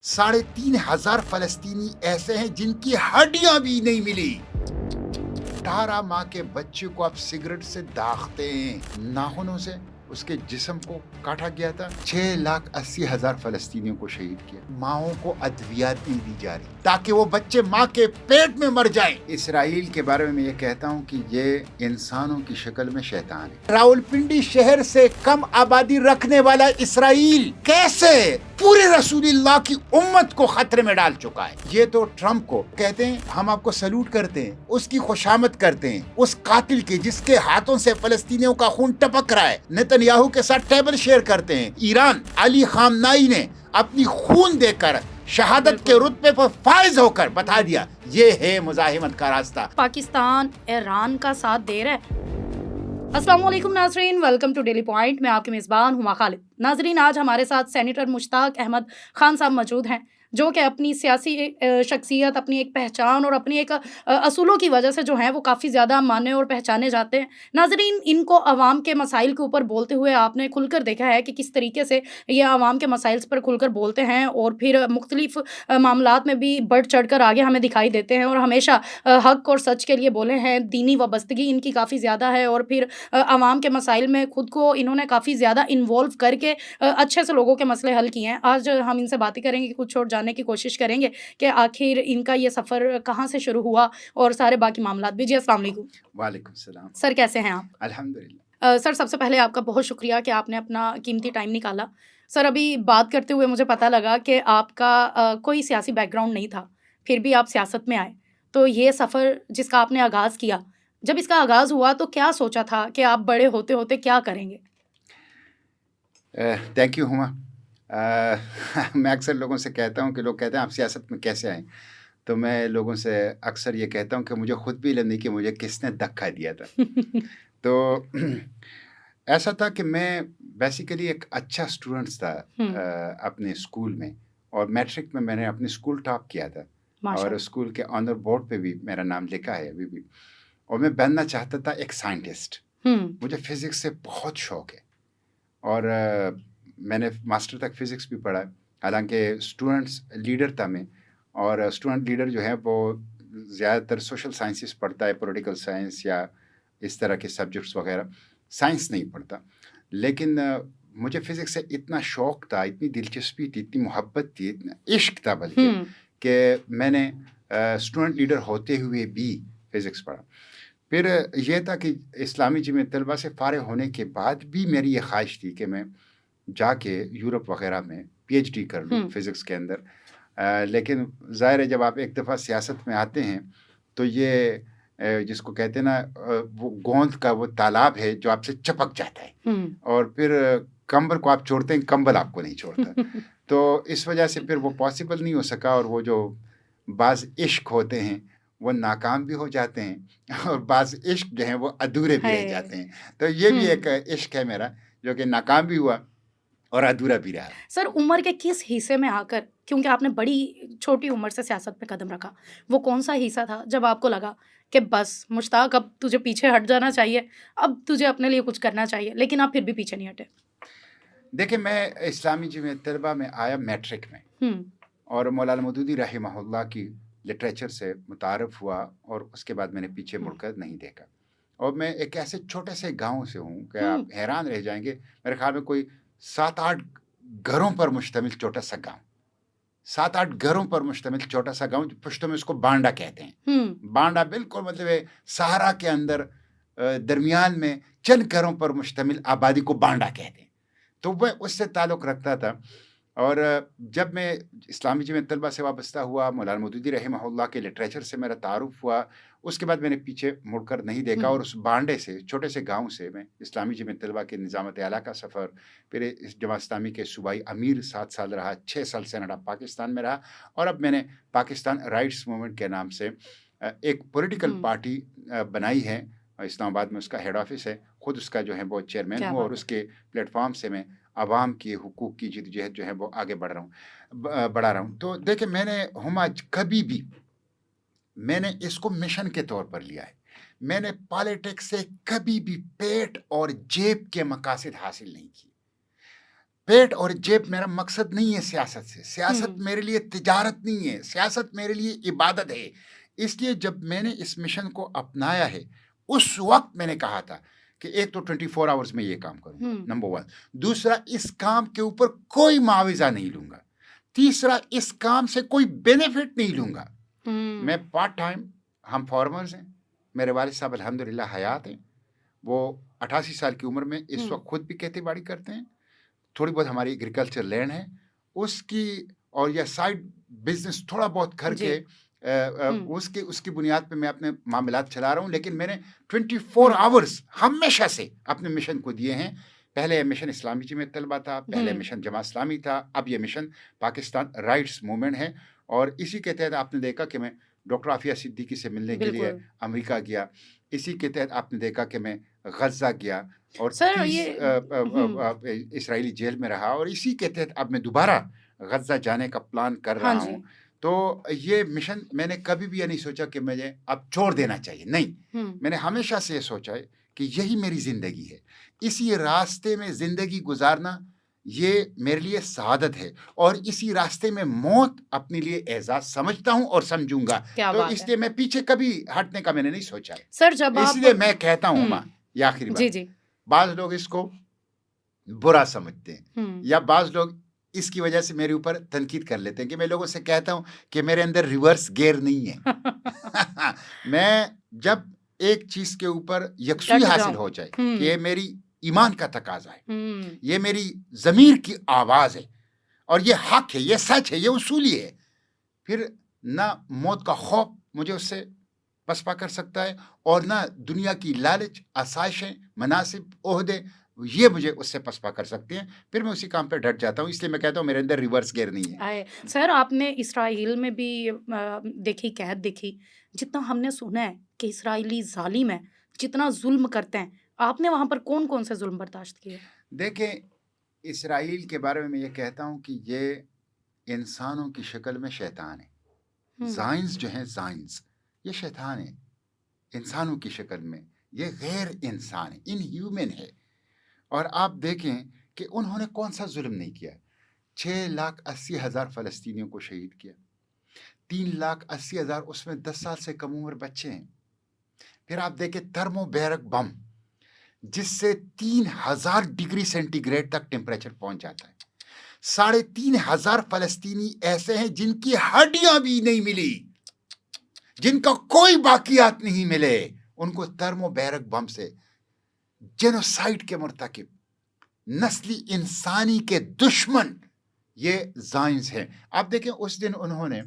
3,500 فلسطینی ایسے ہیں جن کی ہڈیاں بھی نہیں ملی. 18 ماہ کے بچے کو آپ سگریٹ سے داغتے ہیں, ناخنوں سے اس کے جسم کو کاٹا گیا تھا. 6,80,000 فلسطینیوں کو شہید کیا. ماؤں کو ادویات نہیں دی جا رہی تاکہ وہ بچے ماں کے پیٹ میں مر جائیں. اسرائیل کے بارے میں یہ کہتا ہوں کہ یہ انسانوں کی شکل میں شیطان ہے. راولپنڈی شہر سے کم آبادی رکھنے والا اسرائیل کیسے پورے رسول اللہ کی امت کو خطرے میں ڈال چکا ہے. یہ تو ٹرمپ کو کہتے ہیں ہم آپ کو سلوٹ کرتے ہیں, اس کی خوشامد کرتے ہیں, اس قاتل کے جس کے ہاتھوں سے فلسطینیوں کا خون ٹپک رہا ہے. نیتنیاہو کے ساتھ ٹیبل شیئر کرتے ہیں. ایران علی خامنائی نے اپنی خون دے کر شہادت کے رتبے پر فائز ہو کر بتا دیا یہ ہے مزاحمت کا راستہ. پاکستان ایران کا ساتھ دے رہا ہے. السلام علیکم ناظرین, ویلکم ٹو ڈیلی پوائنٹ. میں آپ کے میزبان ہما خالد. ناظرین, آج ہمارے ساتھ سینیٹر مشتاق احمد خان صاحب موجود ہیں, جو کہ اپنی سیاسی شخصیت, اپنی ایک پہچان اور اپنی ایک اصولوں کی وجہ سے جو ہیں وہ کافی زیادہ مانے اور پہچانے جاتے ہیں. ناظرین, ان کو عوام کے مسائل کے اوپر بولتے ہوئے آپ نے کھل کر دیکھا ہے کہ کس طریقے سے یہ عوام کے مسائل پر کھل کر بولتے ہیں, اور پھر مختلف معاملات میں بھی بڑھ چڑھ کر آگے ہمیں دکھائی دیتے ہیں, اور ہمیشہ حق اور سچ کے لیے بولے ہیں. دینی وابستگی ان کی کافی زیادہ ہے, اور پھر عوام کے مسائل میں خود کو انہوں نے کافی زیادہ انوالو کر کے اچھے سے لوگوں کے مسئلے حل کیے ہیں. آج ہم ان سے باتیں کریں گے, کچھ اور جاننے کی کوشش کریں گے کہ آخر ان کا یہ سفر کہاں سے شروع ہوا اور سارے باقی معاملات بھی. جی السلام علیکم. وعلیکم السلام. سر کیسے ہیں آپ؟ الحمدللہ. سر سب سے پہلے آپ کا بہت شکریہ کہ آپ نے اپنا قیمتی ٹائم نکالا. سر ابھی بات کرتے ہوئے مجھے پتہ لگا کہ آپ کا کوئی سیاسی بیک گراؤنڈ نہیں تھا, پھر بھی آپ سیاست میں آئے. تو یہ سفر جس کا آپ نے آغاز کیا, جب اس کا آغاز ہوا تو کیا سوچا تھا کہ آپ بڑے ہوتے ہوتے کیا کریں گے؟ تھینک یو ہما. میں اکثر لوگوں سے کہتا ہوں کہ لوگ کہتے ہیں آپ سیاست میں کیسے آئیں, تو میں لوگوں سے اکثر یہ کہتا ہوں کہ مجھے خود بھی علم نہیں کہ مجھے کس نے دھکا دیا تھا. تو ایسا تھا کہ میں بیسیکلی ایک اچھا اسٹوڈنٹ تھا اپنے اسکول میں, اور میٹرک میں نے اپنے اسکول ٹاپ کیا تھا, اور اسکول کے آنر بورڈ پہ بھی میرا نام لکھا ہے ابھی بھی. اور میں بننا چاہتا تھا ایک سائنٹسٹ. مجھے فزکس سے بہت شوق ہے, اور میں نے ماسٹر تک فزکس بھی پڑھا, حالانکہ اسٹوڈنٹس لیڈر تھا میں. اور اسٹوڈنٹ لیڈر جو ہے وہ زیادہ تر سوشل سائنسز پڑھتا ہے, پولیٹیکل سائنس یا اس طرح کے سبجیکٹس وغیرہ, سائنس نہیں پڑھتا. لیکن مجھے فزکس سے اتنا شوق تھا, اتنی دلچسپی تھی, اتنی محبت تھی, اتنا عشق تھا بلکہ, کہ میں نے اسٹوڈنٹ لیڈر ہوتے ہوئے بھی فزکس پڑھا. پھر یہ تھا کہ اسلامی جامعہ طلبہ سے فارغ ہونے کے بعد بھی میری یہ خواہش تھی کہ میں جا کے یورپ وغیرہ میں پی ایچ ڈی کر لوں فزکس کے اندر. لیکن ظاہر ہے جب آپ ایک دفعہ سیاست میں آتے ہیں تو یہ جس کو کہتے ہیں نا, وہ گوند کا وہ تالاب ہے جو آپ سے چپک جاتا ہے, اور پھر کمبل کو آپ چھوڑتے ہیں, کمبل آپ کو نہیں چھوڑتا. تو اس وجہ سے پھر وہ پاسبل نہیں ہو سکا, اور وہ جو بعض عشق ہوتے ہیں وہ ناکام بھی ہو جاتے ہیں, اور بعض عشق جو ہیں وہ ادھورے بھی رہ جاتے ہیں. تو یہ بھی ایک عشق ہے میرا جو کہ ناکام بھی ہوا اور ادھورا بھی رہا. سر عمر کے کس حصے میں آ کر, کیونکہ آپ نے بڑی چھوٹی عمر سے سیاست پہ قدم رکھا, وہ کون سا حصہ تھا جب آپ کو لگا کہ بس مشتاق اب تجھے پیچھے ہٹ جانا چاہیے, اب تجھے اپنے لیے کچھ کرنا چاہیے, لیکن آپ پھر بھی پیچھے نہیں ہٹے؟ دیکھیں, میں اسلامی جامعہ طلبہ میں آیا میٹرک میں, اور مولانا مودودی رحمہ اللہ کی لٹریچر سے متعارف ہوا, اور اس کے بعد میں نے پیچھے مڑ کر نہیں دیکھا. اور میں ایک ایسے چھوٹے سے گاؤں سے ہوں کہ آپ حیران رہ جائیں گے. میرے خیال میں کوئی 7-8 گھروں پر مشتمل چھوٹا سا گاؤں, 7-8 گھروں پر مشتمل چھوٹا سا گاؤں, پشتوں میں اس کو بانڈا کہتے ہیں. بانڈا بالکل مطلب صحرا کے اندر درمیان میں چند گھروں پر مشتمل آبادی کو بانڈا کہتے ہیں. تو وہ اس سے تعلق رکھتا تھا. اور جب میں اسلامی جامعہ طلبہ سے وابستہ ہوا, مولانا مودودی رحمہ اللہ کے لٹریچر سے میرا تعارف ہوا, اس کے بعد میں نے پیچھے مڑ کر نہیں دیکھا. اور اس بانڈے سے, چھوٹے سے گاؤں سے, میں اسلامی جامعہ طلبہ کے نظامت اعلیٰ کا سفر, پھر جماعت اسلامی کے صوبائی امیر 7 سال رہا, 6 سال سینیٹ آف پاکستان میں رہا, اور اب میں نے پاکستان رائٹس موومنٹ کے نام سے ایک پولیٹیکل پارٹی بنائی ہے. اسلام آباد میں اس کا ہیڈ آفس ہے, خود اس کا جو ہے وہ چیئرمین ہوں, اور اس کے پلیٹ فارم سے میں عوام کی حقوق کی جدوجہد جو ہے وہ آگے بڑھا رہا ہوں. تو دیکھیں, میں نے ہما کبھی بھی میں نے اس کو مشن کے طور پر لیا ہے. میں نے پالیٹکس سے کبھی بھی پیٹ اور جیب کے مقاصد حاصل نہیں کیے. پیٹ اور جیب میرا مقصد نہیں ہے سیاست سے. سیاست میرے لیے تجارت نہیں ہے, سیاست میرے لیے عبادت ہے. اس لیے جب میں نے اس مشن کو اپنایا ہے اس وقت میں نے کہا تھا کہ ایک تو 24 آورز میں یہ کام کروں, نمبر 1. دوسرا, اس کام کے اوپر کوئی معاوضہ نہیں لوں گا. تیسرا, اس کام سے کوئی بینیفٹ نہیں لوں گا. میں پارٹ ٹائم, ہم فارمرز ہیں, میرے والد صاحب الحمدللہ حیات ہیں, وہ 88 سال کی عمر میں اس وقت خود بھی کھیتی باڑی کرتے ہیں. تھوڑی بہت ہماری ایگریکلچر لینڈ ہے اس کی, اور یہ سائڈ بزنس تھوڑا بہت گھر کے اس کی بنیاد پہ میں اپنے معاملات چلا رہا ہوں. لیکن میں نے 24 آورز ہمیشہ سے اپنے مشن کو دیے ہیں. پہلے یہ مشن اسلامی جمعیت طلبہ تھا, پہلے مشن جماعت اسلامی تھا, اب یہ مشن پاکستان رائٹس موومنٹ ہے. اور اسی کے تحت آپ نے دیکھا کہ میں ڈاکٹر عافیہ صدیقی سے ملنے کے لیے امریکہ گیا. اسی کے تحت آپ نے دیکھا کہ میں غزہ گیا اور 30 اسرائیلی جیل میں رہا, اور اسی کے تحت اب میں دوبارہ غزہ جانے کا پلان کر رہا ہوں. تو یہ مشن میں نے کبھی بھی یہ نہیں سوچا کہ مجھے اب چھوڑ دینا چاہیے, نہیں. میں نے ہمیشہ سے یہ سوچا ہے کہ یہی میری زندگی ہے, اسی راستے میں زندگی گزارنا یہ میرے لیے سعادت ہے, اور اسی راستے میں موت اپنے لیے اعزاز سمجھتا ہوں اور سمجھوں گا. تو اس لیے میں پیچھے کبھی ہٹنے کا میں نے نہیں سوچا ہے. سر جب اس لیے میں کہتا ہوں ماں, یہ آخری بات, بعض لوگ اس کو برا سمجھتے ہیں, یا بعض لوگ اس کی وجہ سے میرے اوپر تنقید کر لیتے ہیں کہ میں لوگوں سے کہتا ہوں کہ میرے اندر ریورس گیئر نہیں ہے. میں جب ایک چیز کے اوپر یکسوئی حاصل ہو جائے کہ یہ میری ایمان کا تقاضا ہے, یہ میری ضمیر کی آواز ہے, اور یہ حق ہے, یہ سچ ہے, یہ اصولی ہے, پھر نہ موت کا خوف مجھے اس سے پسپا کر سکتا ہے, اور نہ دنیا کی لالچ, آسائشیں, مناصب, عہدے یہ مجھے اس سے پسپا کر سکتے ہیں. پھر میں اسی کام پہ ڈٹ جاتا ہوں. اس لیے میں کہتا ہوں میرے اندر ریورس گیئر نہیں ہے. سر آپ نے اسرائیل میں بھی دیکھی قید دیکھی, جتنا ہم نے سنا ہے کہ اسرائیلی ظالم ہے, جتنا ظلم کرتے ہیں, آپ نے وہاں پر کون کون سے ظلم برداشت کیے؟ دیکھیں, اسرائیل کے بارے میں یہ کہتا ہوں کہ یہ انسانوں کی شکل میں شیطان ہے. زائنز جو ہیں, زائنز یہ شیطان ہے انسانوں کی شکل میں. یہ غیر انسان ہے, ان ہیومن ہے. اور آپ دیکھیں کہ انہوں نے کون سا ظلم نہیں کیا. 6,80,000 فلسطینیوں کو شہید کیا, 3,80,000 اس میں 10 سال سے کم عمر بچے ہیں. پھر آپ دیکھیں تھرمو بیرک بم, جس سے 3,000 ڈگری سینٹی گریڈ تک ٹیمپریچر پہنچ جاتا ہے. 3,500 فلسطینی ایسے ہیں جن کی ہڈیاں بھی نہیں ملی, جن کا کوئی باقیات نہیں ملے, ان کو تھرمو بیرک بم سے جینوسائیڈ کے مرتکب, نسلی انسانی کے دشمن یہ زائنز ہیں. آپ دیکھیں اس دن انہوں نے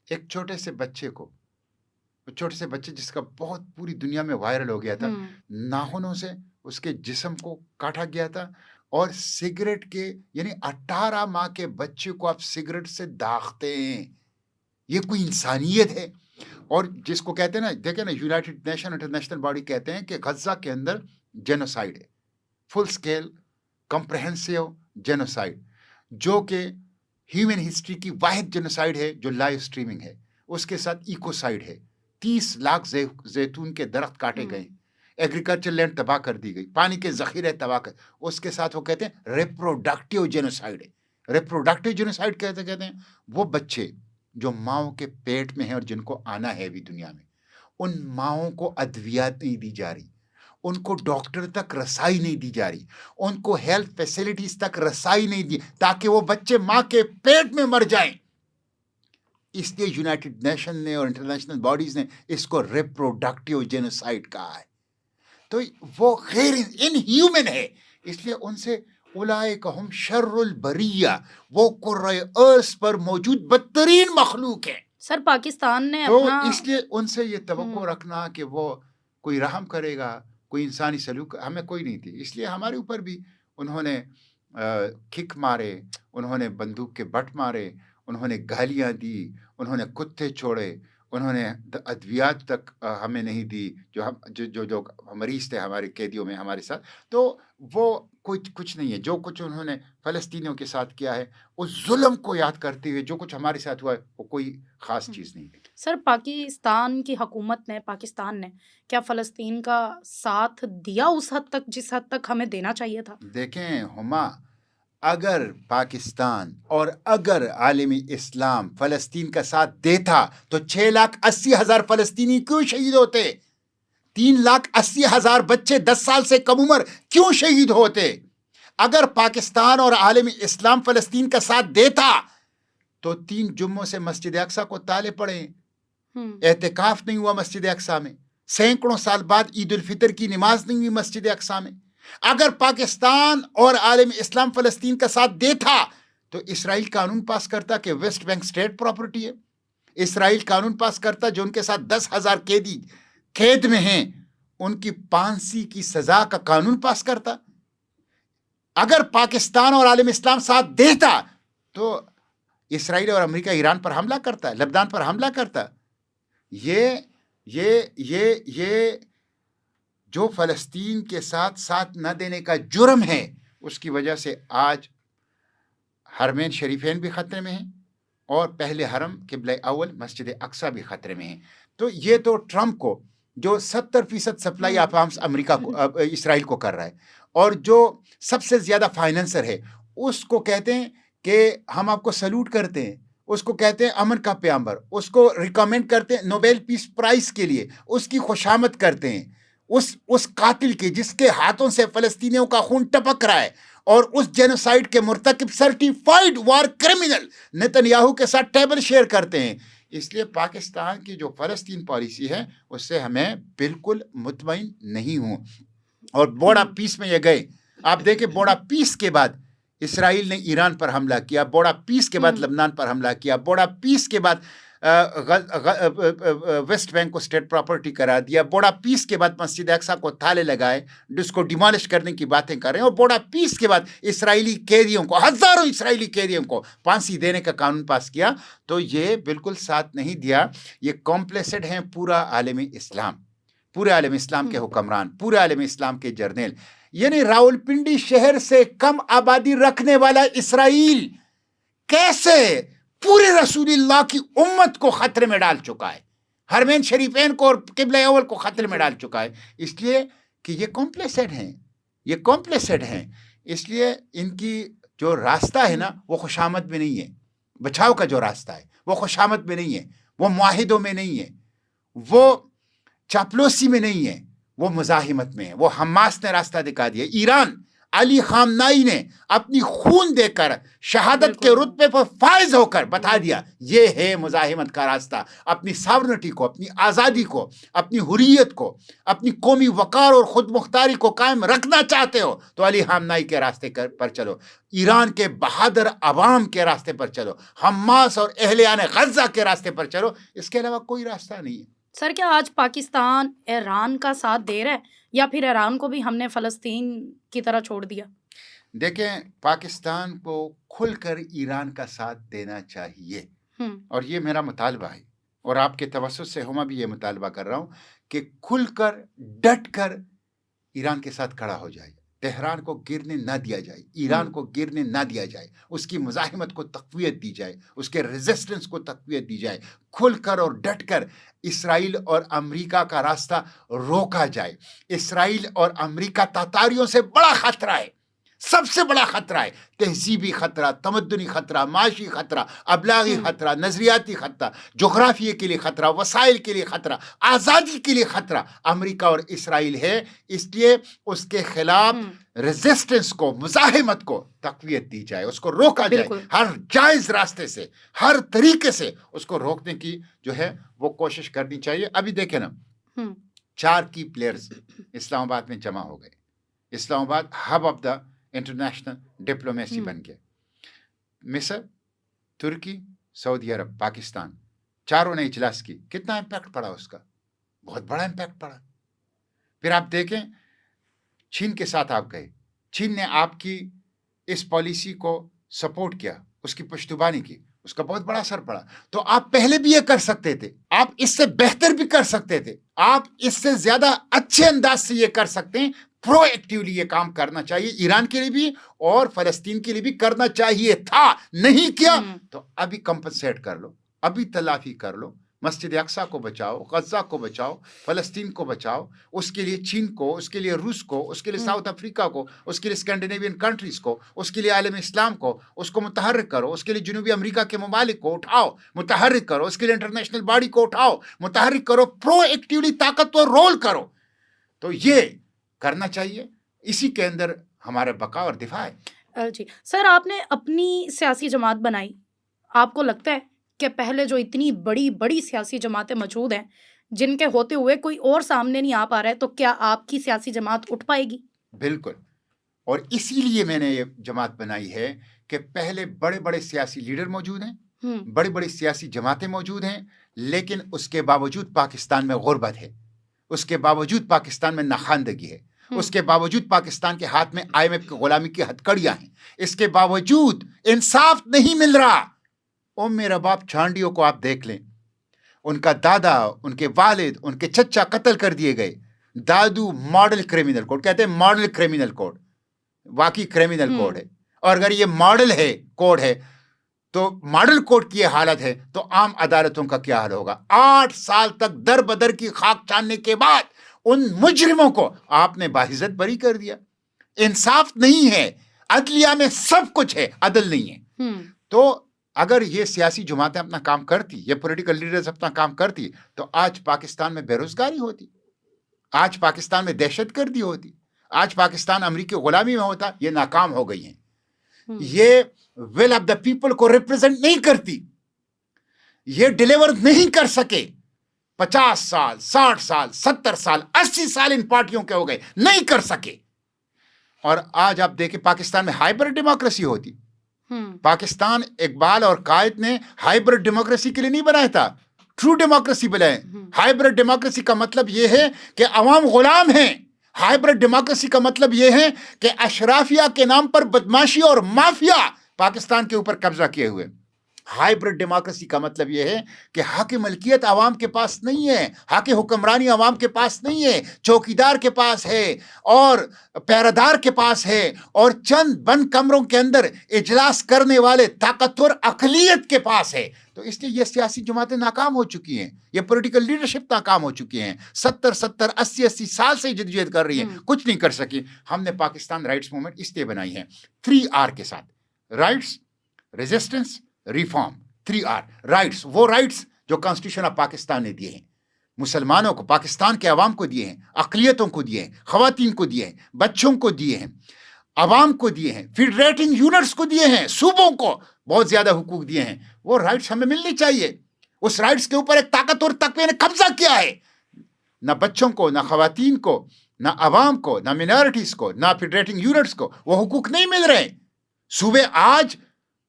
ایک چھوٹے سے بچے جس کا بہت پوری دنیا میں وائرل ہو گیا تھا, ناخنوں سے اس کے جسم کو کاٹا گیا تھا, اور سگریٹ کے, یعنی 18 ماہ کے بچے کو آپ سگریٹ سے داغتے ہیں. یہ کوئی انسانیت ہے؟ اور جس کو کہتے ہیں نا, دیکھیں نا, یونائٹڈ نیشن انٹرنیشنل باڈی کہتے ہیں کہ غزہ کے اندر جینوسائیڈ ہے, فل سکیل کمپریہنسو جینوسائیڈ, جو کہ ہیومن ہسٹری کی واحد جینوسائیڈ ہے جو لائیو سٹریمنگ ہے. اس کے ساتھ ایکوسائیڈ ہے, 30 لاکھ زیتون کے درخت کاٹے گئے, ایگریکلچر لینڈ تباہ کر دی گئی, پانی کے ذخیرے تباہ کر. اس کے ساتھ وہ کہتے ہیں ریپروڈکٹیو جینوسائیڈ ہے. ریپروڈکٹیو جینوسائیڈ کہتے ہیں وہ بچے جو ماؤں کے پیٹ میں ہیں اور جن کو آنا ہے بھی دنیا میں, ان ماؤں کو ادویات نہیں دی جا رہی, ان کو ڈاکٹر تک رسائی نہیں دی جا رہی, ان کو ہیلتھ فیسلٹیز تک رسائی نہیں دی, تاکہ وہ بچے ماں کے پیٹ میں مر جائیں. اس لیے یونائٹڈ نیشن نے اور انٹرنیشنل باڈیز نے اس کو ریپروڈکٹیو جینوسائیڈ کہا ہے. تو وہ غیر ان ہیومن ہے. اس لیے ان سے اولئک ہم شر البریہ, وہ کرۂ ارض پر موجود بدترین مخلوق ہیں. سر پاکستان نے تو اس لیے ان سے یہ توقع رکھنا کہ وہ کوئی رحم کرے گا, کوئی انسانی سلوک, ہمیں کوئی نہیں تھی. اس لیے ہمارے اوپر بھی انہوں نے کک مارے, انہوں نے بندوق کے بٹ مارے, انہوں نے گالیاں دی, انہوں نے کتے چھوڑے, انہوں نے ادویات تک ہمیں نہیں دی, جو مریض تھے ہمارے قیدیوں میں ہمارے ساتھ. تو وہ کچھ نہیں ہے. جو کچھ انہوں نے فلسطینیوں کے ساتھ کیا ہے, اس ظلم کو یاد کرتے ہوئے جو کچھ ہمارے ساتھ ہوا ہے, وہ کوئی خاص چیز نہیں ہے. سر پاکستان کی حکومت نے, پاکستان نے کیا فلسطین کا ساتھ دیا اس حد تک جس حد تک ہمیں دینا چاہیے تھا؟ دیکھیں ہما, اگر پاکستان اور اگر عالم اسلام فلسطین کا ساتھ دیتا تو 6,80,000 فلسطینی کیوں شہید ہوتے؟ 3,80,000 بچے 10 سال سے کم عمر کیوں شہید ہوتے؟ اگر پاکستان اور عالم اسلام فلسطین کا ساتھ دیتا تو 3 جمعوں سے مسجد اقصی کو تالے پڑے، اعتکاف نہیں ہوا مسجد اقصی میں، سینکڑوں سال بعد عید الفطر کی نماز نہیں ہوئی مسجد اقصی میں۔ اگر پاکستان اور عالم اسلام فلسطین کا ساتھ دیتا تو اسرائیل قانون پاس کرتا کہ ویسٹ بینک اسٹیٹ پراپرٹی ہے، اسرائیل قانون پاس کرتا جو ان کے ساتھ 10,000 قیدی قید میں ہیں ان کی پھانسی کی سزا کا قانون پاس کرتا۔ اگر پاکستان اور عالم اسلام ساتھ دیتا تو اسرائیل اور امریکہ ایران پر حملہ کرتا، لبنان پر حملہ کرتا۔ یہ جو فلسطین کے ساتھ نہ دینے کا جرم ہے، اس کی وجہ سے آج حرمین شریفین بھی خطرے میں ہیں اور پہلے حرم قبلہ اول مسجد اقصی بھی خطرے میں ہیں۔ تو یہ تو ٹرمپ کو جو 70% سپلائی آف آرمز امریکہ کو اسرائیل کو کر رہا ہے اور جو سب سے زیادہ فائنینسر ہے، اس کو کہتے ہیں کہ ہم آپ کو سلوٹ کرتے ہیں، اس کو کہتے ہیں امن کا پیغمبر، اس کو ریکمینڈ کرتے ہیں نوبیل پیس پرائز کے لیے، اس کی خوشامد کرتے ہیں، اس قاتل کی جس کے ہاتھوں سے فلسطینیوں کا خون ٹپک رہا ہے اور اس جینوسائیڈ کے مرتکب سرٹیفائیڈ وار کرمنل نیتن یاہو کے ساتھ ٹیبل شیئر کرتے ہیں۔ اس لیے پاکستان کی جو فلسطین پالیسی ہے اس سے ہمیں بالکل مطمئن نہیں ہوں۔ اور بوڑا پیس میں یہ گئے، آپ دیکھیں بوڑا پیس کے بعد اسرائیل نے ایران پر حملہ کیا، بوڑا پیس کے بعد لبنان پر حملہ کیا، بوڑا پیس کے بعد ویسٹ بینک کو اسٹیٹ پراپرٹی قرار دیا، بوڑا پیس کے بعد مسجد اقصی کو تالے لگائے، جس کو ڈیمالش کرنے کی باتیں کر رہے ہیں، اور بوڑا پیس کے بعد اسرائیلی قیدیوں کو، ہزاروں اسرائیلی قیدیوں کو پھانسی دینے کا قانون پاس کیا۔ تو یہ بالکل ساتھ نہیں دیا، یہ کمپلیسڈ ہیں پورا عالم اسلام، پورے عالم اسلام کے حکمران، پورے عالم اسلام کے جرنیل۔ یعنی راولپنڈی شہر سے کم آبادی رکھنے والا اسرائیل کیسے پورے رسول اللہ کی امت کو خطرے میں ڈال چکا ہے، حرمین شریفین کو اور قبلہ اول کو خطرے میں ڈال چکا ہے، اس لیے کہ یہ کمپلیسڈ ہیں، اس لیے ان کی جو راستہ ہے نا وہ خوشامد میں نہیں ہے، بچاؤ کا جو راستہ ہے وہ خوشامد میں نہیں ہے، وہ معاہدوں میں نہیں ہے، وہ چاپلوسی میں نہیں ہے، وہ مزاحمت میں ہے۔ وہ حماس نے راستہ دکھا دیا، ایران علی خامنائی نے اپنی خون دے کر شہادت کے رتبے پر فائز ہو کر بتا دیا یہ ہے مزاحمت کا راستہ۔ اپنی ساورنٹی کو، اپنی آزادی کو، اپنی حریت کو، اپنی قومی وقار اور خود مختاری کو قائم رکھنا چاہتے ہو تو علی خامنائی کے راستے پر چلو، ایران کے بہادر عوام کے راستے پر چلو، حماس اور اہلیان غزہ کے راستے پر چلو، اس کے علاوہ کوئی راستہ نہیں ہے۔ سر کیا آج پاکستان ایران کا ساتھ دے رہا ہے یا پھر ایران کو بھی ہم نے فلسطین کی طرح چھوڑ دیا؟ دیکھیں، پاکستان کو کھل کر ایران کا ساتھ دینا چاہیے، اور یہ میرا مطالبہ ہے، اور آپ کے توسط سے میں بھی یہ مطالبہ کر رہا ہوں کہ کھل کر ڈٹ کر ایران کے ساتھ کھڑا ہو جائے، تہران کو گرنے نہ دیا جائے، ایران کو گرنے نہ دیا جائے، اس کی مزاحمت کو تقویت دی جائے، اس کے ریزسٹنس کو تقویت دی جائے، کھل کر اور ڈٹ کر اسرائیل اور امریکہ کا راستہ روکا جائے۔ اسرائیل اور امریکہ تاتاریوں سے بڑا خطرہ ہے، سب سے بڑا خطرہ ہے، تہذیبی خطرہ، تمدنی خطرہ، معاشی خطرہ، ابلاغی خطرہ، نظریاتی خطرہ، جغرافیے کے لیے خطرہ، وسائل کے لیے خطرہ، آزادی کے لیے خطرہ امریکہ اور اسرائیل ہے۔ اس لیے اس کے خلاف ریزسٹنس کو، مزاحمت کو تقویت دی جائے، اس کو روکا جائے، ہر جائز راستے سے، ہر طریقے سے اس کو روکنے کی جو ہے وہ کوشش کرنی چاہیے۔ ابھی دیکھیں نا، 4 کی پلیئرز اسلام آباد میں جمع ہو گئے، Islamabad hub of the international diplomacy بن گیا، مصر، ترکی، سعودی عرب، پاکستان، چاروں نے اجلاس کی، کتنا امپیکٹ پڑا اس کا؟ بہت بڑا امپیکٹ پڑا۔ پھر آپ دیکھیں چین کے ساتھ آپ گئے، چین نے آپ کی اس پالیسی کو سپورٹ کیا، اس کی پشتیبانی کی، اس کا بہت بڑا اثر پڑا۔ تو آپ پہلے بھی یہ کر سکتے تھے، آپ اس سے بہتر بھی کر سکتے تھے، آپ اس سے زیادہ اچھے انداز سے یہ کر سکتے ہیں۔ پرو ایکٹیولی یہ کام کرنا چاہیے، ایران کے لیے بھی اور فلسطین کے لیے بھی کرنا چاہیے تھا، نہیں کیا تو ابھی کمپنسیٹ کر لو، ابھی تلافی کر لو، مسجد اقصی کو بچاؤ, غزہ کو بچاؤ, فلسطین کو بچاؤ, اس کے لیے چین کو, اس کے لیے روس کو, اس کے لیے ساؤتھ افریقہ کو, اس کے لیے اسکینڈینیوین کنٹریز کو, اس کے لیے عالم اسلام اس کو متحرک کرو, اس کے لیے جنوبی امریکہ کے ممالک کو اٹھاؤ, متحرک کرو, اس کے لیے انٹرنیشنل باڈی کو اٹھاؤ, متحرک کرو, پرو ایکٹیولی طاقتور رول کرو. تو یہ کرنا چاہیے, اسی کے اندر ہمارا بقا اور دفاع ہے. جی سر, آپ نے اپنی سیاسی جماعت بنائی, آپ کو لگتا ہے کہ پہلے جو اتنی بڑی بڑی سیاسی جماعتیں موجود ہیں جن کے ہوتے ہوئے کوئی اور سامنے نہیں آ پا رہا ہے, تو کیا آپ کی سیاسی جماعت اٹھ پائے گی؟ بالکل, اور اسی لیے میں نے یہ جماعت بنائی ہے کہ پہلے بڑے بڑے سیاسی لیڈر موجود ہیں, بڑی بڑی سیاسی جماعتیں موجود ہیں, لیکن اس کے باوجود پاکستان میں غربت ہے, اس کے باوجود پاکستان میں ناخواندگی ہے, اس کے باوجود پاکستان کے ہاتھ میں IMF کی غلامی کی ہتکڑیاں ہیں, اس کے باوجود انصاف نہیں مل رہا. او میرا باپ چھانڈیوں کو آپ دیکھ لیں, ان کا دادا, ان کے والد, ان کے چچا قتل کر دیے گئے. دادو ماڈل کریمنل کوڈ کہتے ہیں, ماڈل کریمنل کوڈ واقعی کریمنل کوڈ ہے, اور اگر یہ ماڈل ہے, کوڈ ہے, تو ماڈل کوڈ کی یہ حالت ہے تو عام عدالتوں کا کیا حال ہوگا؟ 8 سال تک در بدر کی خاک چھاننے کے بعد ان مجرموں کو آپ نے باعزت بری کر دیا. انصاف نہیں ہے, عدلیہ میں سب کچھ ہے, عدل نہیں ہے. تو اگر یہ سیاسی جماعتیں اپنا کام کرتی, یہ پولیٹیکل لیڈرز اپنا کام کرتی, تو آج پاکستان میں بے روزگاری ہوتی, آج پاکستان میں دہشت گردی ہوتی, آج پاکستان امریکی غلامی میں ہوتا. یہ ناکام ہو گئی ہیں, یہ ول آف دا پیپل کو ریپرزینٹ نہیں کرتی, یہ ڈیلیور نہیں کر سکے. 50 سال, 60 سال, 70 سال, 80 سال ان پارٹیوں کے ہو گئے, نہیں کر سکے. اور آج آپ دیکھیں پاکستان میں ہائبرڈ ڈیموکریسی ہوتی. پاکستان اقبال اور قائد نے ہائبرڈ ڈیموکریسی کے لیے نہیں بنایا تھا, ٹرو ڈیموکریسی بنائے. ہائبرڈ ڈیموکریسی کا مطلب یہ ہے کہ عوام غلام ہیں. ہائبرڈ ڈیموکریسی کا مطلب یہ ہے کہ اشرافیہ کے نام پر بدماشی اور مافیا پاکستان کے اوپر قبضہ کیے ہوئے. ہائبرڈ ڈیموکریسی کا مطلب یہ ہے کہ حق ملکیت عوام کے پاس نہیں ہے, حق حکمرانی عوام کے پاس نہیں ہے, چوکیدار کے پاس ہے اور پہرادار کے پاس ہے, اور چند بند کمروں کے اندر اجلاس کرنے والے طاقتور اقلیت کے پاس ہے. تو اس لیے یہ سیاسی جماعتیں ناکام ہو چکی ہیں, یہ پولیٹیکل لیڈرشپ ناکام ہو چکی ہیں. 70 80 سال سے جدوجہد کر رہی ہیں, کچھ نہیں کر سکی. ہم نے پاکستان رائٹس موومنٹ اس لیے بنائی ہے 3R کے ساتھ, rights, resistance, reform. 3R rights, وہ رائٹس جو کانسٹیٹیوشن آف پاکستان نے دیے ہیں, مسلمانوں کو, پاکستان کے عوام کو دیے ہیں, اقلیتوں کو دیے ہیں, خواتین کو دیے ہیں, بچوں کو دیے ہیں, عوام کو دیے ہیں, فیڈریٹنگ یونٹس کو دیے ہیں, صوبوں کو بہت زیادہ حقوق دیے ہیں. وہ رائٹس ہمیں ملنی چاہیے. اس رائٹس کے اوپر ایک طاقتور طبقے نے قبضہ کیا ہے. نہ بچوں کو, نہ خواتین کو, نہ عوام کو, نہ منارٹیز کو, نہ فیڈریٹنگ یونٹس کو وہ حقوق نہیں مل رہے. صوبے آج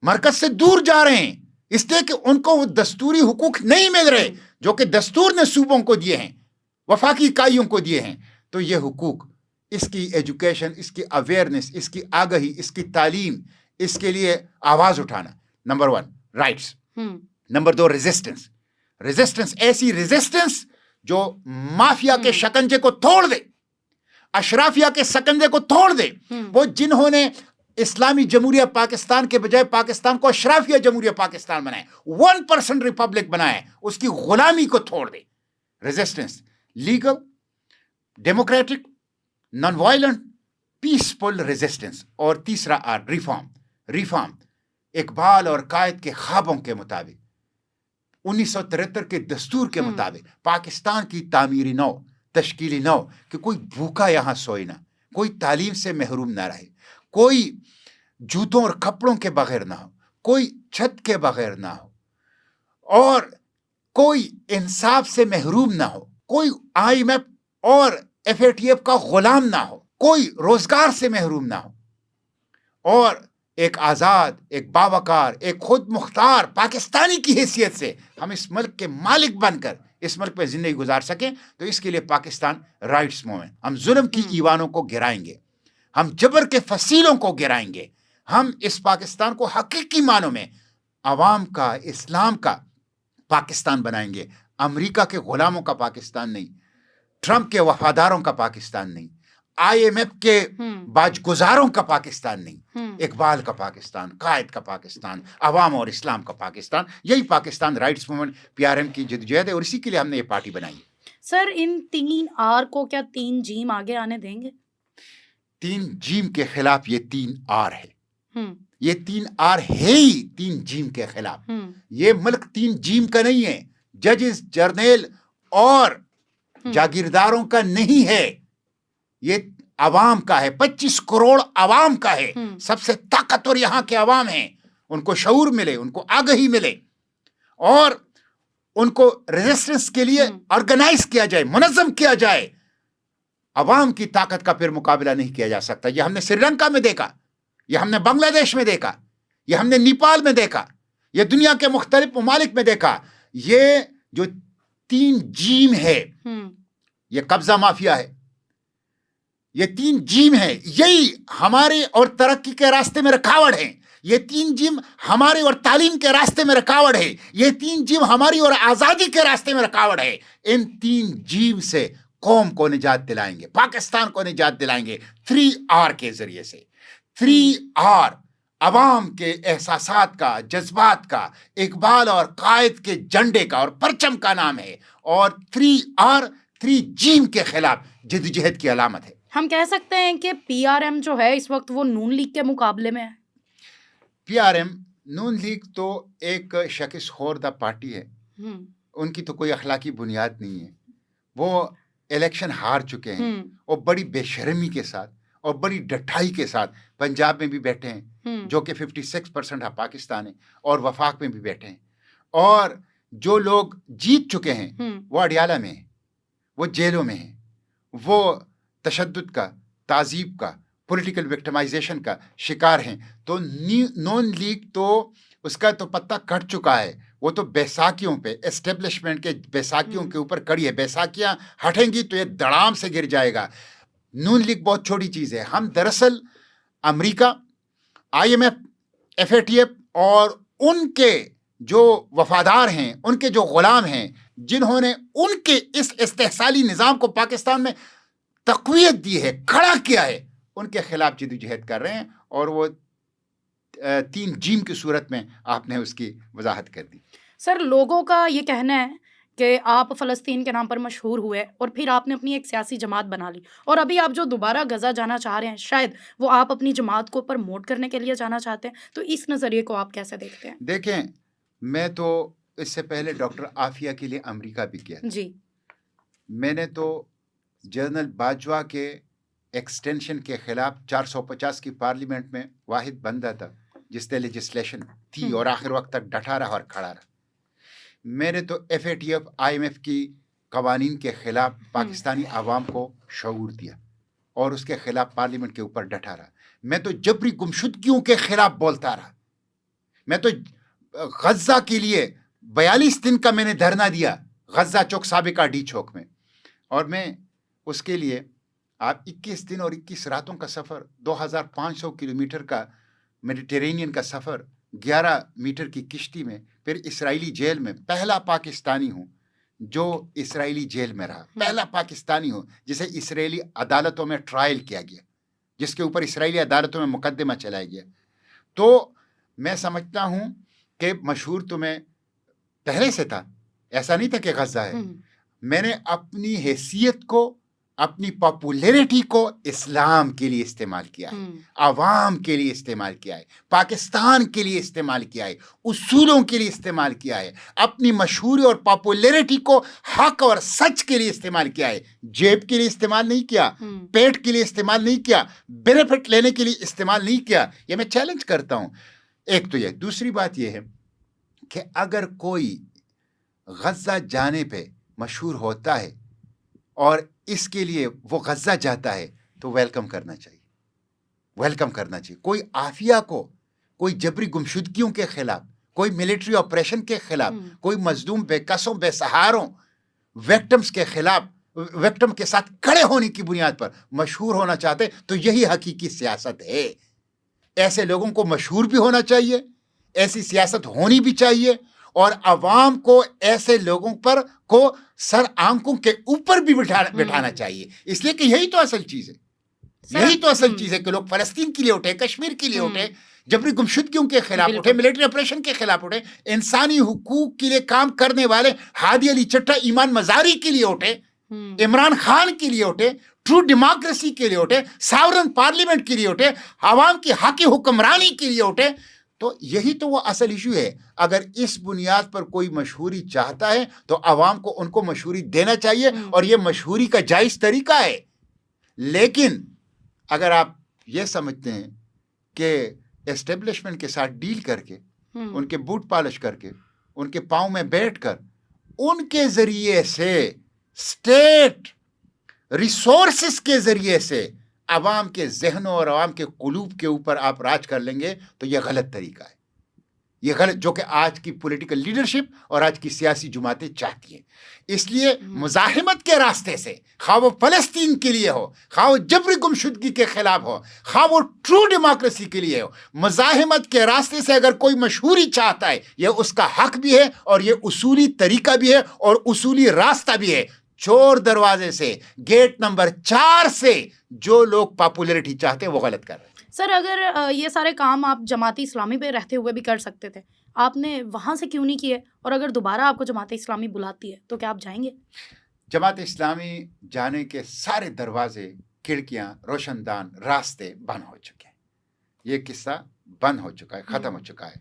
مرکز سے دور جا رہے ہیں اس لیے کہ ان کو وہ دستوری حقوق نہیں مل رہے جو کہ دستور نے صوبوں کو دیے ہیں, وفاقی اکائیوں کو دیے ہیں. تو یہ حقوق, اس کی ایجوکیشن, اس کی اویئرنیس, اس کی آگہی, اس کی تعلیم, اس کے لیے آواز اٹھانا, number 1 rights. Number 2 resistance. Resistance ایسی ریزسٹنس جو مافیا کے شکنجے کو توڑ دے, اشرافیہ کے شکنجے کو توڑ دے. وہ جنہوں نے اسلامی جمہوریہ پاکستان کے بجائے پاکستان کو اشرافیہ جمہوریہ پاکستان بنائے, 1% ریپبلک بنائے, اس کی غلامی کو توڑ دے. Resistance, legal, democratic, non violent, peaceful resistance. اور تیسرا R ریفارم. ریفارم اقبال اور قائد کے خوابوں کے مطابق, 1973 کے دستور کے مطابق پاکستان کی تعمیری نو, تشکیلی نو, کہ کوئی بھوکا یہاں سوئے نہ, کوئی تعلیم سے محروم نہ رہے, کوئی جوتوں اور کپڑوں کے بغیر نہ ہو, کوئی چھت کے بغیر نہ ہو, اور کوئی انصاف سے محروم نہ ہو, کوئی IMF اور FATF کا غلام نہ ہو, کوئی روزگار سے محروم نہ ہو, اور ایک آزاد, ایک باوقار, ایک خود مختار پاکستانی کی حیثیت سے ہم اس ملک کے مالک بن کر اس ملک پہ زندگی گزار سکیں. تو اس کے لیے پاکستان رائٹس موومنٹ, ہم ظلم کی ایوانوں کو گرائیں گے, ہم جبر کے فصیلوں کو گرائیں گے, ہم اس پاکستان کو حقیقی معنوں میں عوام کا, اسلام کا پاکستان بنائیں گے. امریکہ کے غلاموں کا پاکستان نہیں, ٹرمپ کے وفاداروں کا پاکستان نہیں, IMF کے باجگزاروں کا پاکستان نہیں, اقبال کا پاکستان, قائد کا پاکستان, عوام اور اسلام کا پاکستان. یہی پاکستان رائٹس موومنٹ PRM کی جدوجہد ہے, اور اسی کے لیے ہم نے یہ پارٹی بنائی ہے. سر ان 3 R کو کیا 3 جیم آگے آنے دیں گے؟ 3 جیم کے خلاف یہ 3 R ہے. یہ 3 R ہے ہی 3 جیم کے خلاف. یہ ملک 3 جیم کا نہیں ہے, ججز, جرنیل اور جاگیرداروں کا نہیں ہے, یہ عوام کا ہے. 25 کروڑ عوام کا ہے. سب سے طاقتور یہاں کے عوام ہیں. ان کو شعور ملے, ان کو آگہی ملے, اور ان کو ریزسٹنس کے لیے آرگنائز کیا جائے, منظم کیا جائے. عوام کی طاقت کا پھر مقابلہ نہیں کیا جا سکتا. یہ ہم نے سری لنکا میں دیکھا, یہ ہم نے بنگلہ دیش میں دیکھا, یہ ہم نے نیپال میں دیکھا, یہ دنیا کے مختلف ممالک میں دیکھا. یہ جو 3 جیم ہے, یہ قبضہ مافیا ہے, یہ 3 جیم ہے, یہی ہمارے اور ترقی کے راستے میں رکاوٹ ہیں. یہ 3 جیم ہماری اور تعلیم کے راستے میں رکاوٹ ہے. یہ 3 جیم ہماری اور آزادی کے راستے میں رکاوٹ ہے. ان 3 جیم سے قوم کو نجات دلائیں گے, پاکستان کو نجات دلائیں گے 3R کے ذریعے سے. 3R عوام کے احساسات کا, جذبات کا, اقبال اور قائد کے جھنڈے کا اور پرچم کا نام ہے, اور 3R 3 جیم کے خلاف جدوجہد کی علامت ہے. ہم کہہ سکتے ہیں کہ PRM جو ہے اس وقت وہ نون لیگ کے مقابلے میں ہے. PRM نون لیگ تو ایک شکست خوردہ پارٹی ہے. ان کی تو کوئی اخلاقی بنیاد نہیں ہے. وہ الیکشن ہار چکے ہیں, اور بڑی بے شرمی کے ساتھ اور بڑی ڈٹھائی کے ساتھ پنجاب میں بھی بیٹھے ہیں, جو کہ 56% پاکستان ہے, اور وفاق میں بھی بیٹھے ہیں. اور جو لوگ جیت چکے ہیں وہ اڈیالہ میں ہیں, وہ جیلوں میں ہیں, وہ تشدد کا, تعذیب کا, پولیٹیکل وکٹمائزیشن کا شکار ہیں. تو نون لیگ تو اس کا تو پتہ کٹ چکا ہے. وہ تو بیساکھیوں پہ, اسٹیبلشمنٹ کے بیساکھیوں کے اوپر کڑی ہے. بیساکھیاں ہٹیں گی تو یہ دڑام سے گر جائے گا. نون لیگ بہت چھوٹی چیز ہے. ہم دراصل امریکہ, IMF, FATF اور ان کے جو وفادار ہیں, ان کے جو غلام ہیں, جنہوں نے ان کے اس استحصالی نظام کو پاکستان میں تقویت دی ہے, کھڑا کیا ہے, ان کے خلاف جدوجہد کر رہے ہیں. اور وہ 3 جیم کی صورت میں آپ نے اس کی وضاحت کر دی. سر لوگوں کا یہ کہنا ہے کہ آپ فلسطین کے نام پر مشہور ہوئے, اور پھر آپ نے اپنی ایک سیاسی جماعت بنا لی, اور ابھی آپ جو دوبارہ غزہ جانا چاہ رہے ہیں, شاید وہ آپ اپنی جماعت کو پروموٹ کرنے کے لیے جانا چاہتے ہیں. تو اس نظریے کو آپ کیسے دیکھتے ہیں؟ دیکھیں, میں تو اس سے پہلے ڈاکٹر عافیہ کے لیے امریکہ بھی گیا. جی, میں نے تو جنرل باجوہ کے ایکسٹینشن کے خلاف 450 کی پارلیمنٹ میں واحد بندہ تھا جس نے لیجسلیشن تھی, اور آخر وقت تک ڈٹا رہا اور کھڑا رہا. میں نے تو FATF IMF کی قوانین کے خلاف پاکستانی عوام کو شعور دیا, اور اس کے خلاف پارلیمنٹ کے اوپر ڈٹا رہا. میں تو جبری گمشدگیوں کے خلاف بولتا رہا. میں تو غزہ کے لیے 42 دن کا میں نے دھرنا دیا, غزہ چوک سابقہ ڈی چوک میں. اور میں اس کے لیے آپ 21 دن اور 21 راتوں کا سفر, 2500 کلومیٹر کا میڈیٹرینین کا سفر, 11 میٹر کی کشتی میں, پھر اسرائیلی جیل میں, پہلا پاکستانی ہوں جو اسرائیلی جیل میں رہا, پہلا پاکستانی ہوں جسے اسرائیلی عدالتوں میں ٹرائل کیا گیا, جس کے اوپر اسرائیلی عدالتوں میں مقدمہ چلایا گیا. تو میں سمجھتا ہوں کہ مشہور تو میں پہلے سے تھا, ایسا نہیں تھا کہ غزہ ہے. میں نے اپنی حیثیت کو, اپنی پاپولیرٹی کو اسلام کے لیے استعمال کیا ہے, عوام کے لیے استعمال کیا ہے, پاکستان کے لیے استعمال کیا ہے, اصولوں کے لیے استعمال کیا ہے. اپنی مشہوری اور پاپولیرٹی کو حق اور سچ کے لیے استعمال کیا ہے, جیب کے لیے استعمال نہیں کیا, پیٹ کے لیے استعمال نہیں کیا, بینیفٹ لینے کے لیے استعمال نہیں کیا. یہ میں چیلنج کرتا ہوں. ایک تو یہ. دوسری بات یہ ہے کہ اگر کوئی غزہ جانے پہ مشہور ہوتا ہے اور اس کے لیے وہ غزہ جاتا ہے تو ویلکم کرنا چاہیے, ویلکم کرنا چاہیے. کوئی عافیہ کو, کوئی جبری گمشدگیوں کے خلاف, کوئی ملٹری آپریشن کے خلاف, کوئی مظلوم بے کسوں بے سہاروں وکٹمز کے خلاف, وکٹم کے ساتھ کھڑے ہونے کی بنیاد پر مشہور ہونا چاہتے تو یہی حقیقی سیاست ہے. ایسے لوگوں کو مشہور بھی ہونا چاہیے, ایسی سیاست ہونی بھی چاہیے, اور عوام کو ایسے لوگوں پر کو سر آنکھوں کے اوپر بھی بٹھانا چاہیے, اس لیے کہ یہی تو اصل چیز ہے. یہی تو اصل چیز ہے کہ لوگ فلسطین کے لیے اٹھے, کشمیر کے لیے اٹھے, جبری گمشدگیوں کے خلاف اٹھے, ملٹری آپریشن کے خلاف اٹھے, انسانی حقوق کے لیے کام کرنے والے ہادی علی چٹھا ایمان مزاری کے لیے اٹھے, عمران خان کے لیے اٹھے, ٹرو ڈیموکریسی کے لیے اٹھے, ساورن پارلیمنٹ کے لیے اٹھے, عوام کی حقی حکمرانی کے لیے اٹھے. تو یہی تو وہ اصل ایشو ہے. اگر اس بنیاد پر کوئی مشہوری چاہتا ہے تو عوام کو ان کو مشہوری دینا چاہیے, اور یہ مشہوری کا جائز طریقہ ہے. لیکن اگر آپ یہ سمجھتے ہیں کہ اسٹیبلشمنٹ کے ساتھ ڈیل کر کے, ان کے بوٹ پالش کر کے, ان کے پاؤں میں بیٹھ کر, ان کے ذریعے سے اسٹیٹ ریسورسز کے ذریعے سے عوام کے ذہنوں اور عوام کے قلوب کے اوپر آپ راج کر لیں گے, تو یہ غلط طریقہ ہے. یہ غلط, جو کہ آج کی پولیٹیکل لیڈرشپ اور آج کی سیاسی جماعتیں چاہتی ہیں. اس لیے مزاحمت کے راستے سے, خواہ وہ فلسطین کے لیے ہو, خواہ وہ جبری گمشدگی کے خلاف ہو, خواہ وہ ٹرو ڈیموکریسی کے لیے ہو, مزاحمت کے راستے سے اگر کوئی مشہوری چاہتا ہے, یہ اس کا حق بھی ہے, اور یہ اصولی طریقہ بھی ہے, اور اصولی راستہ بھی ہے. چور دروازے سے, گیٹ نمبر 4 سے جو لوگ پاپولیرٹی چاہتے ہیں وہ غلط کر رہے ہیں. سر, اگر یہ سارے کام آپ جماعت اسلامی پہ رہتے ہوئے بھی کر سکتے تھے, آپ نے وہاں سے کیوں نہیں کیے؟ اور اگر دوبارہ آپ کو جماعت اسلامی بلاتی ہے تو کیا آپ جائیں گے؟ جماعت اسلامی جانے کے سارے دروازے, کھڑکیاں, روشن دان, راستے بند ہو چکے ہیں. یہ قصہ بند ہو چکا ہے, ختم ہو چکا ہے.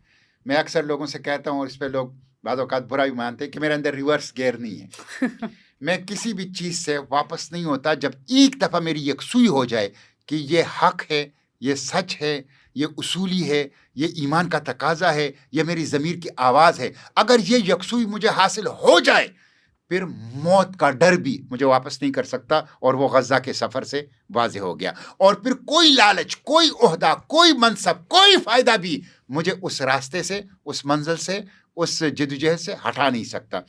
میں اکثر لوگوں سے کہتا ہوں, اور اس پہ لوگ بعض اوقات برا بھی مانتے ہیں, کہ میرے اندر ریورس گیئر نہیں ہے. میں کسی بھی چیز سے واپس نہیں ہوتا جب ایک دفعہ میری یکسوئی ہو جائے کہ یہ حق ہے, یہ سچ ہے, یہ اصولی ہے, یہ ایمان کا تقاضا ہے, یہ میری ضمیر کی آواز ہے. اگر یہ یکسوئی مجھے حاصل ہو جائے, پھر موت کا ڈر بھی مجھے واپس نہیں کر سکتا, اور وہ غزہ کے سفر سے واضح ہو گیا. اور پھر کوئی لالچ, کوئی عہدہ, کوئی منصب, کوئی فائدہ بھی مجھے اس راستے سے, اس منزل سے, اس جدوجہد سے ہٹا نہیں سکتا.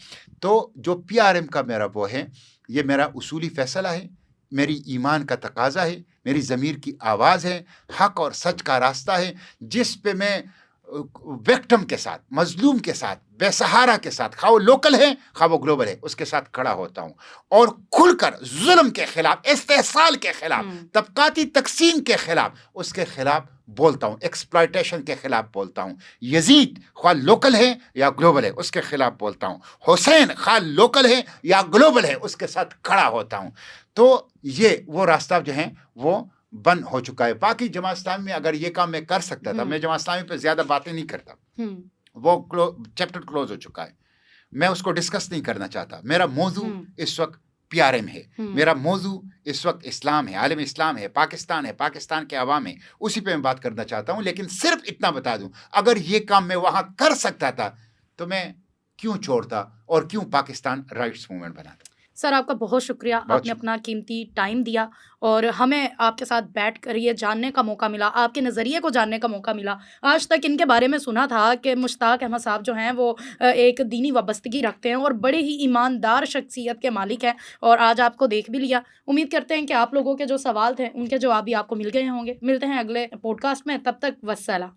تو جو PRM کا میرا وہ ہے, یہ میرا اصولی فیصلہ ہے, میری ایمان کا تقاضا ہے, میری ضمیر کی آواز ہے, حق اور سچ کا راستہ ہے, جس پہ میں وکٹم کے ساتھ, مظلوم کے ساتھ, بے سہارا کے ساتھ, خواہ وہ لوکل ہے خواہ وہ گلوبل ہے, اس کے ساتھ کھڑا ہوتا ہوں, اور کھل کر ظلم کے خلاف, استحصال کے خلاف, طبقاتی تقسیم کے خلاف, اس کے خلاف بولتا ہوں, ایکسپلائٹیشن کے خلاف بولتا ہوں. یزید خواہ لوکل ہے یا گلوبل ہے, اس کے خلاف بولتا ہوں. حسین خواہ لوکل ہے یا گلوبل ہے, اس کے ساتھ کھڑا ہوتا ہوں. تو یہ وہ راستہ جو ہیں وہ بند ہو چکا ہے. باقی جماعت اسلامی میں اگر یہ کام میں کر سکتا تھا, میں جماعت اسلامی پہ زیادہ باتیں نہیں کرتا, وہ چیپٹر کلوز ہو چکا ہے, میں اس کو ڈسکس نہیں کرنا چاہتا. میرا موضوع اس وقت PRM ہے, میرا موضوع اس وقت اسلام ہے, عالم اسلام ہے, پاکستان ہے, پاکستان کے عوام ہے, اسی پہ میں بات کرنا چاہتا ہوں. لیکن صرف اتنا بتا دوں, اگر یہ کام میں وہاں کر سکتا تھا تو میں کیوں چھوڑتا اور کیوں پاکستان رائٹس موومنٹ بناتا. سر, آپ کا بہت شکریہ, آپ نے اپنا قیمتی ٹائم دیا اور ہمیں آپ کے ساتھ بیٹھ کر یہ جاننے کا موقع ملا, آپ کے نظریے کو جاننے کا موقع ملا. آج تک ان کے بارے میں سنا تھا کہ مشتاق احمد صاحب جو ہیں وہ ایک دینی وابستگی رکھتے ہیں اور بڑے ہی ایماندار شخصیت کے مالک ہیں, اور آج آپ کو دیکھ بھی لیا. امید کرتے ہیں کہ آپ لوگوں کے جو سوال تھے ان کے جواب بھی آپ کو مل گئے ہوں گے. ملتے ہیں اگلے پوڈ کاسٹ میں, تب تک وسلام.